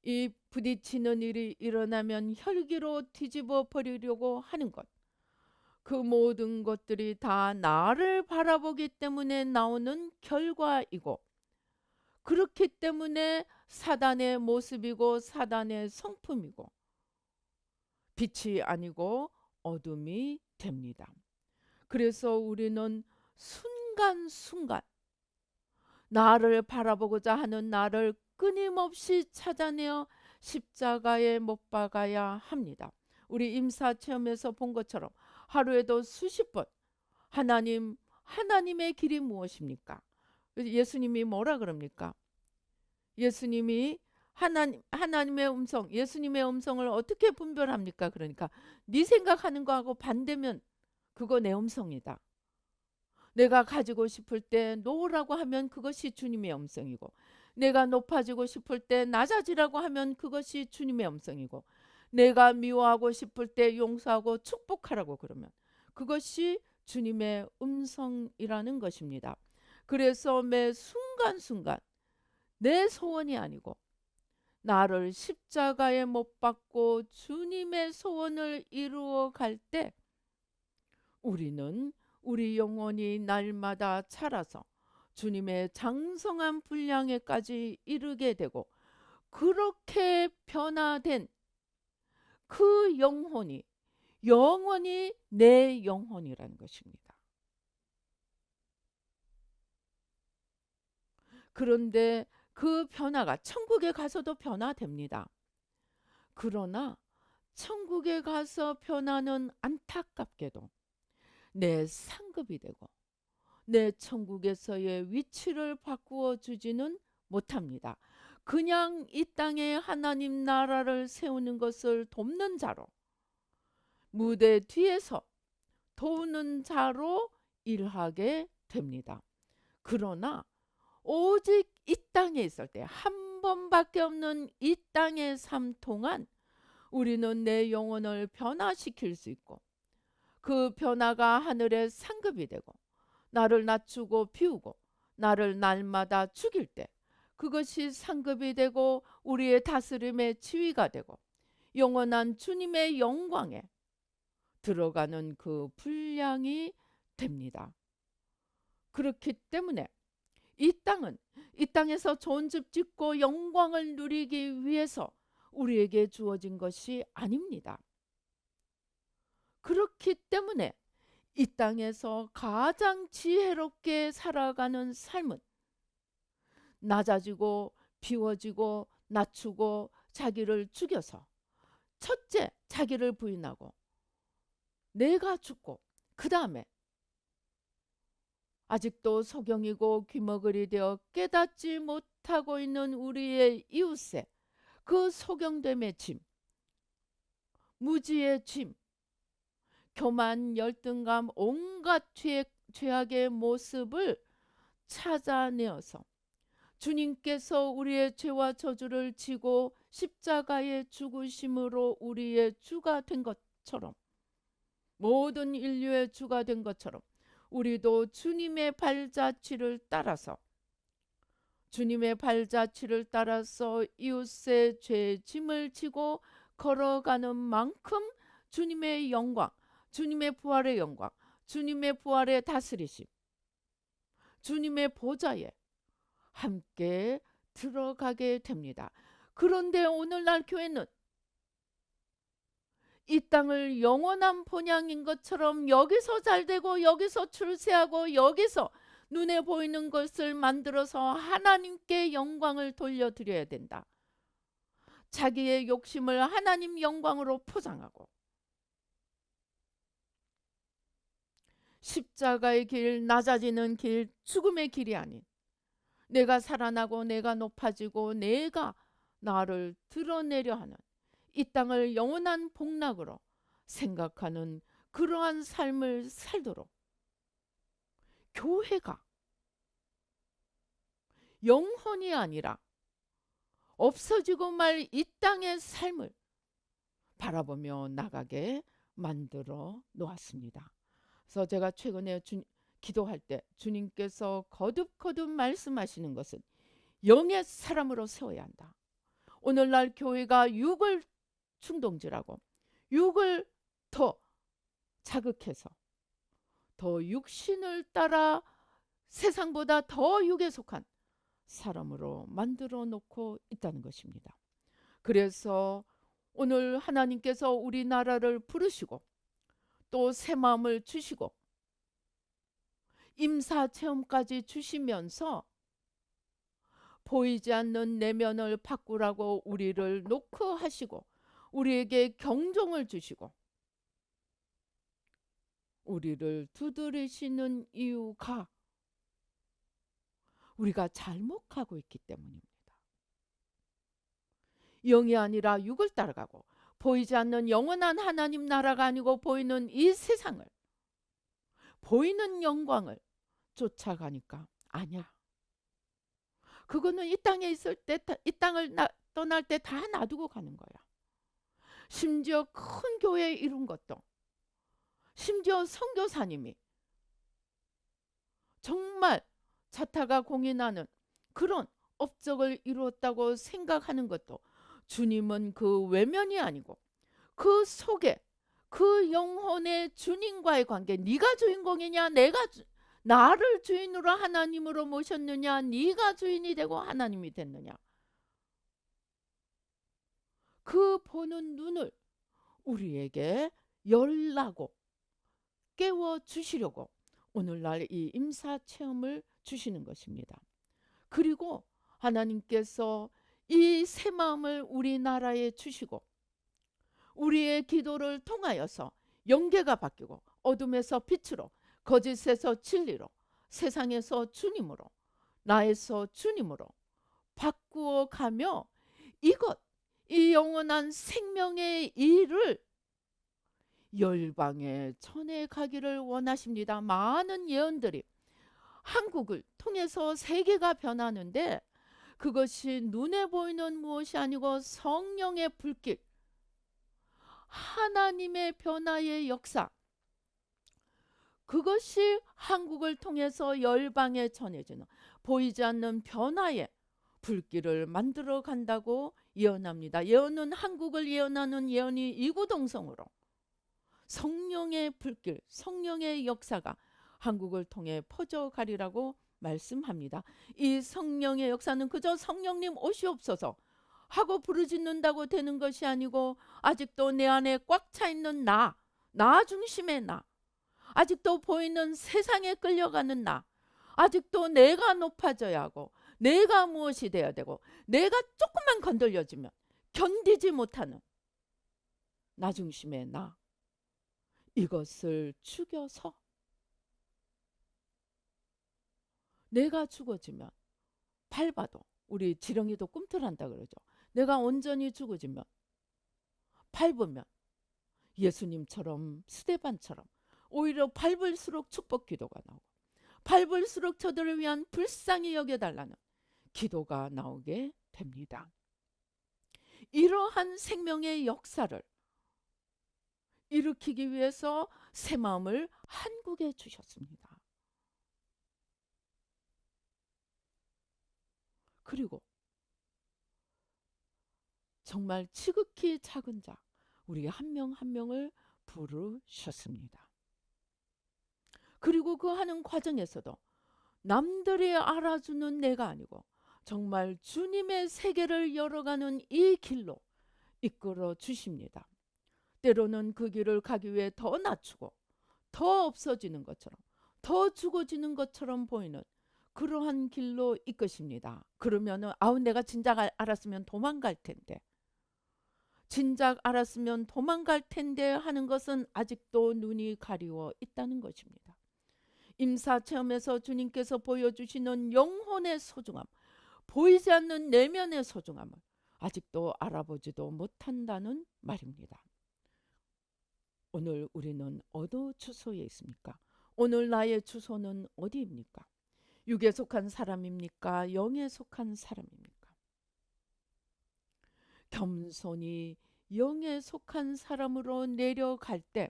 이 부딪히는 일이 일어나면 혈기로 뒤집어 버리려고 하는 것. 그 모든 것들이 다 나를 바라보기 때문에 나오는 결과이고 그렇기 때문에 사단의 모습이고 사단의 성품이고 빛이 아니고 어둠이 됩니다. 그래서 우리는 순간순간 나를 바라보고자 하는 나를 끊임없이 찾아내어 십자가에 못 박아야 합니다. 우리 임사체험에서 본 것처럼 하루에도 수십 번 하나님의 길이 무엇입니까? 예수님이 뭐라 그럽니까? 예수님이 하나님의 음성, 예수님의 음성을 어떻게 분별합니까? 그러니까 네 생각하는 거하고 반대면 그거 내 음성이다. 내가 가지고 싶을 때 놓으라고 하면 그것이 주님의 음성이고 내가 높아지고 싶을 때 낮아지라고 하면 그것이 주님의 음성이고 내가 미워하고 싶을 때 용서하고 축복하라고 그러면 그것이 주님의 음성이라는 것입니다. 그래서 매 순간순간 내 소원이 아니고 나를 십자가에 못 박고 주님의 소원을 이루어 갈 때 우리는 우리 영혼이 날마다 자라서 주님의 장성한 분량에까지 이르게 되고 그렇게 변화된 그 영혼이 영원히 내 영혼이라는 것입니다. 그런데 그 변화가 천국에 가서도 변화됩니다. 그러나 천국에 가서 변화는 안타깝게도 내 상급이 되고 내 천국에서의 위치를 바꾸어 주지는 못합니다. 그냥 이 땅에 하나님 나라를 세우는 것을 돕는 자로 무대 뒤에서 도우는 자로 일하게 됩니다. 그러나 오직 이 땅에 있을 때 한 번밖에 없는 이 땅의 삶 동안 우리는 내 영혼을 변화시킬 수 있고 그 변화가 하늘의 상급이 되고 나를 낮추고 비우고 나를 날마다 죽일 때 그것이 상급이 되고 우리의 다스림의 지위가 되고 영원한 주님의 영광에 들어가는 그 분량이 됩니다. 그렇기 때문에 이 땅에서 좋은 집 짓고 영광을 누리기 위해서 우리에게 주어진 것이 아닙니다. 그렇기 때문에 이 땅에서 가장 지혜롭게 살아가는 삶은 낮아지고 비워지고 낮추고 자기를 죽여서 첫째 자기를 부인하고 내가 죽고 그 다음에 아직도 소경이고 귀머거리 되어 깨닫지 못하고 있는 우리의 이웃에 그 소경됨의 짐, 무지의 짐, 교만, 열등감, 온갖 죄악의 모습을 찾아내어서 주님께서 우리의 죄와 저주를 지고 십자가의 죽으심으로 우리의 주가 된 것처럼 모든 인류의 주가 된 것처럼 우리도 주님의 발자취를 따라서 이웃의 죄 짐을 지고 걸어가는 만큼 주님의 영광, 주님의 부활의 영광, 주님의 부활의 다스리심, 주님의 보좌에 함께 들어가게 됩니다. 그런데 오늘날 교회는 이 땅을 영원한 본향인 것처럼 여기서 잘되고 여기서 출세하고 여기서 눈에 보이는 것을 만들어서 하나님께 영광을 돌려드려야 된다. 자기의 욕심을 하나님 영광으로 포장하고 십자가의 길, 낮아지는 길, 죽음의 길이 아닌 내가 살아나고 내가 높아지고 내가 나를 드러내려 하는 이 땅을 영원한 복락으로 생각하는 그러한 삶을 살도록 교회가 영혼이 아니라 없어지고 말 이 땅의 삶을 바라보며 나가게 만들어 놓았습니다. 그래서 제가 최근에 기도할 때 주님께서 거듭거듭 말씀하시는 것은 영의 사람으로 세워야 한다. 오늘날 교회가 육을 충동질하고 육을 더 자극해서 더 육신을 따라 세상보다 더 육에 속한 사람으로 만들어 놓고 있다는 것입니다. 그래서 오늘 하나님께서 우리나라를 부르시고 또 새 마음을 주시고 임사 체험까지 주시면서 보이지 않는 내면을 바꾸라고 우리를 노크하시고 우리에게 경종을 주시고 우리를 두드리시는 이유가 우리가 잘못 가고 있기 때문입니다. 영이 아니라 육을 따라가고 보이지 않는 영원한 하나님 나라가 아니고 보이는 이 세상을, 보이는 영광을 쫓아가니까 아니야. 그거는 이 땅에 있을 때, 이 땅을 떠날 때 다 놔두고 가는 거야. 심지어 큰 교회 이룬 것도, 심지어 선교사님이 정말 자타가 공인하는 그런 업적을 이루었다고 생각하는 것도 주님은 그 외면이 아니고 그 속에 그 영혼의 주님과의 관계, 네가 주인공이냐, 나를 주인으로 하나님으로 모셨느냐, 네가 주인이 되고 하나님이 됐느냐, 그 보는 눈을 우리에게 열라고 깨워주시려고 오늘날 이 임사체험을 주시는 것입니다. 그리고 하나님께서 이 새 마음을 우리나라에 주시고 우리의 기도를 통하여서 영계가 바뀌고 어둠에서 빛으로, 거짓에서 진리로, 세상에서 주님으로, 나에서 주님으로 바꾸어 가며 이 영원한 생명의 일을 열방에 전해가기를 원하십니다. 많은 예언들이 한국을 통해서 세계가 변하는데 그것이 눈에 보이는 무엇이 아니고 성령의 불길, 하나님의 변화의 역사, 그것이 한국을 통해서 열방에 전해지는 보이지 않는 변화의 불길을 만들어 간다고 예언합니다. 예언은 한국을 예언하는 예언이 이구동성으로 성령의 불길, 성령의 역사가 한국을 통해 퍼져가리라고 말씀합니다. 이 성령의 역사는 그저 성령님 오시옵소서 하고 부르짖는다고 되는 것이 아니고 아직도 내 안에 꽉 차 있는 나 중심의 나, 아직도 보이는 세상에 끌려가는 나, 아직도 내가 높아져야 하고 내가 무엇이 돼야 되고 내가 조금만 건들려지면 견디지 못하는 나 중심의 나, 이것을 죽여서 내가 죽어지면 밟아도, 우리 지렁이도 꿈틀한다 그러죠. 내가 온전히 죽어지면 밟으면 예수님처럼 스데반처럼 오히려 밟을수록 축복 기도가 나오고 밟을수록 저들을 위한 불쌍히 여겨달라는 기도가 나오게 됩니다. 이러한 생명의 역사를 일으키기 위해서 새 마음을 한국에 주셨습니다. 그리고 정말 지극히 작은 자, 우리 한 명 한 명을 부르셨습니다. 그리고 그 하는 과정에서도 남들이 알아주는 내가 아니고 정말 주님의 세계를 열어가는 이 길로 이끌어 주십니다. 때로는 그 길을 가기 위해 더 낮추고 더 없어지는 것처럼 더 죽어지는 것처럼 보이는 그러한 길로 이끄십니다. 그러면은 아우 내가 진작 알았으면 도망갈 텐데, 진작 알았으면 도망갈 텐데 하는 것은 아직도 눈이 가리워 있다는 것입니다. 임사체험에서 주님께서 보여주시는 영혼의 소중함, 보이지 않는 내면의 소중함을 아직도 알아보지도 못한다는 말입니다. 오늘 우리는 어느 주소에 있습니까? 오늘 나의 주소는 어디입니까? 육에 속한 사람입니까? 영에 속한 사람입니까? 겸손히 영에 속한 사람으로 내려갈 때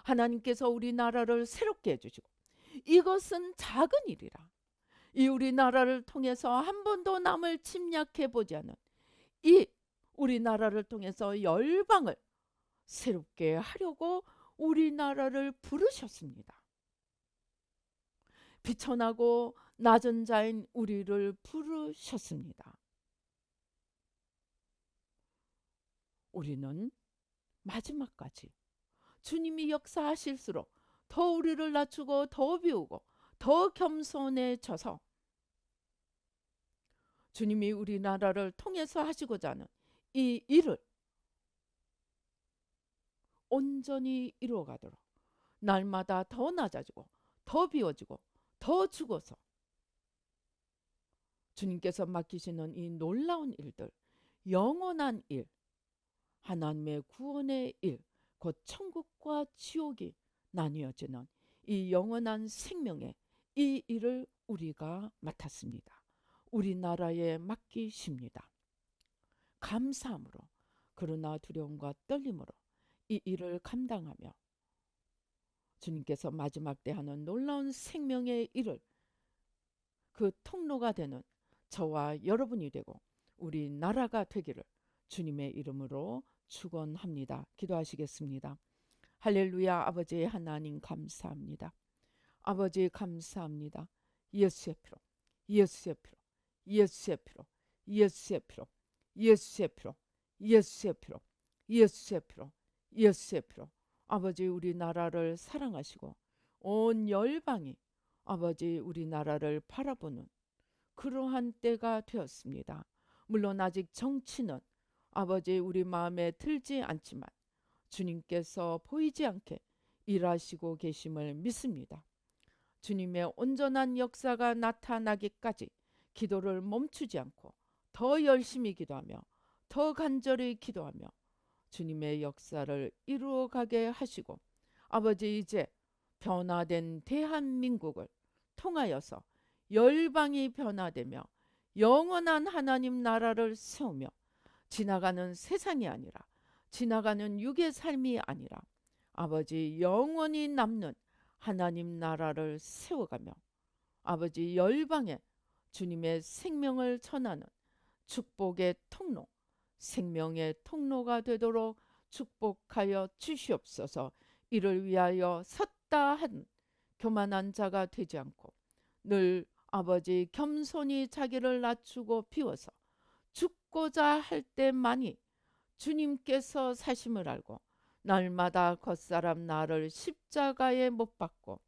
하나님께서 우리나라를 새롭게 해주시고, 이것은 작은 일이라, 이 우리나라를 통해서 한 번도 남을 침략해 보지 않은 이 우리나라를 통해서 열방을 새롭게 하려고 우리나라를 부르셨습니다. 비천하고 낮은 자인 우리를 부르셨습니다. 우리는 마지막까지 주님이 역사하실수록 더 우리를 낮추고 더 비우고 더 겸손해져서 주님이 우리나라를 통해서 하시고자 하는 이 일을 온전히 이루어가도록 날마다 더 낮아지고 더 비워지고 더 죽어서 주님께서 맡기시는 이 놀라운 일들, 영원한 일, 하나님의 구원의 일, 곧 천국과 지옥이 나뉘어지는 이 영원한 생명의 이 일을 우리가 맡았습니다. 우리나라에 맡기십니다. 감사함으로, 그러나 두려움과 떨림으로 이 일을 감당하며 주님께서 마지막 때 하는 놀라운 생명의 일을, 그 통로가 되는 저와 여러분이 되고 우리 나라가 되기를 주님의 이름으로 축원합니다. 기도하시겠습니다. 할렐루야. 아버지 하나님 감사합니다. 아버지 감사합니다. 예수의 피로, 예수의 피로, 예수의 피로, 예수의 피로, 예수의 피로, 예수의 피로, 예수의 피로, 예수의 피로. 아버지 우리나라를 사랑하시고 온 열방이 아버지 우리나라를 바라보는 그러한 때가 되었습니다. 물론 아직 정치는 아버지 우리 마음에 들지 않지만 주님께서 보이지 않게 일하시고 계심을 믿습니다. 주님의 온전한 역사가 나타나기까지 기도를 멈추지 않고 더 열심히 기도하며 더 간절히 기도하며 주님의 역사를 이루어가게 하시고, 아버지 이제 변화된 대한민국을 통하여서 열방이 변화되며 영원한 하나님 나라를 세우며 지나가는 세상이 아니라, 지나가는 육의 삶이 아니라 아버지 영원히 남는 하나님 나라를 세워가며 아버지 열방에 주님의 생명을 전하는 축복의 통로, 생명의 통로가 되도록 축복하여 주시옵소서. 이를 위하여 섰다 한 교만한 자가 되지 않고 늘 아버지 겸손히 자기를 낮추고 비워서 죽고자 할 때만이 주님께서 사심을 알고 날마다 겉사람 나를 십자가에 못 박고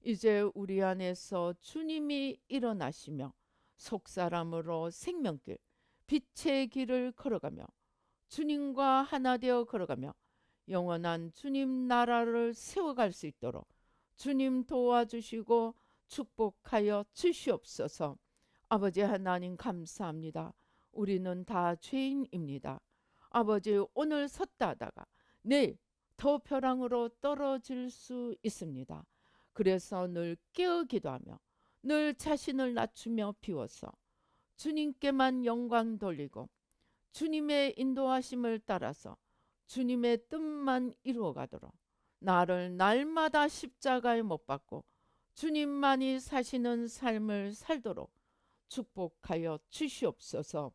이제 우리 안에서 주님이 일어나시며 속사람으로 생명길, 빛의 길을 걸어가며 주님과 하나 되어 걸어가며 영원한 주님 나라를 세워갈 수 있도록 주님 도와주시고 축복하여 주시옵소서. 아버지 하나님 감사합니다. 우리는 다 죄인입니다. 아버지 오늘 섰다 하다가 내일 더 벼랑으로 떨어질 수 있습니다. 그래서 늘 깨어 기도하며 늘 자신을 낮추며 비워서 주님께만 영광 돌리고 주님의 인도하심을 따라서 주님의 뜻만 이루어가도록 나를 날마다 십자가에 못 박고 주님만이 사시는 삶을 살도록 축복하여 주시옵소서.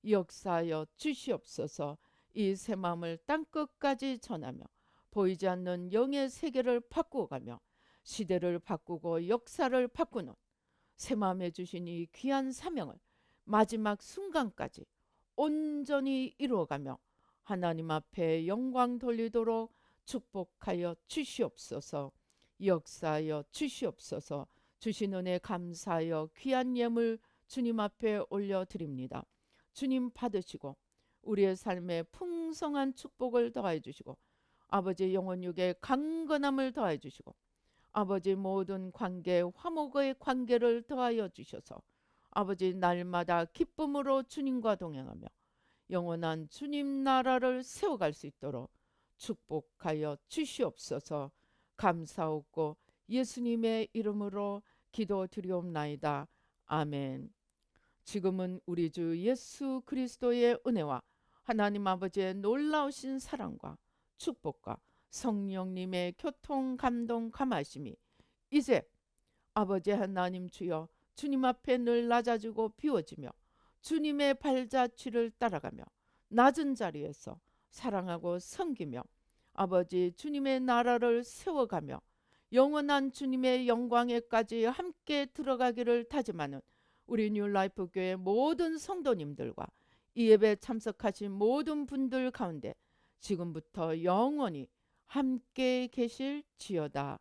역사하여 주시옵소서. 이 새 마음을 땅끝까지 전하며 보이지 않는 영의 세계를 바꾸어가며 시대를 바꾸고 역사를 바꾸는 새 마음에 주신 이 귀한 사명을 마지막 순간까지 온전히 이루어가며 하나님 앞에 영광 돌리도록 축복하여 주시옵소서. 역사하여 주시옵소서. 주신 은혜 감사하여 귀한 예물 주님 앞에 올려드립니다. 주님 받으시고 우리의 삶에 풍성한 축복을 더하여 주시고 아버지 영혼 육의 강건함을 더하여 주시고 아버지 모든 관계 화목의 관계를 더하여 주셔서 아버지 날마다 기쁨으로 주님과 동행하며 영원한 주님 나라를 세워갈 수 있도록 축복하여 주시옵소서. 감사하고 예수님의 이름으로 기도드리옵나이다. 아멘. 지금은 우리 주 예수 그리스도의 은혜와 하나님 아버지의 놀라우신 사랑과 축복과 성령님의 교통 감동 감하심이 이제 아버지 하나님 주여 주님 앞에 늘 낮아지고 비워지며 주님의 발자취를 따라가며 낮은 자리에서 사랑하고 섬기며 아버지 주님의 나라를 세워가며 영원한 주님의 영광에까지 함께 들어가기를 다짐하는 우리 뉴라이프 교회 모든 성도님들과 이 예배 참석하신 모든 분들 가운데 지금부터 영원히 함께 계실지어다.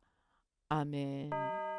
아멘.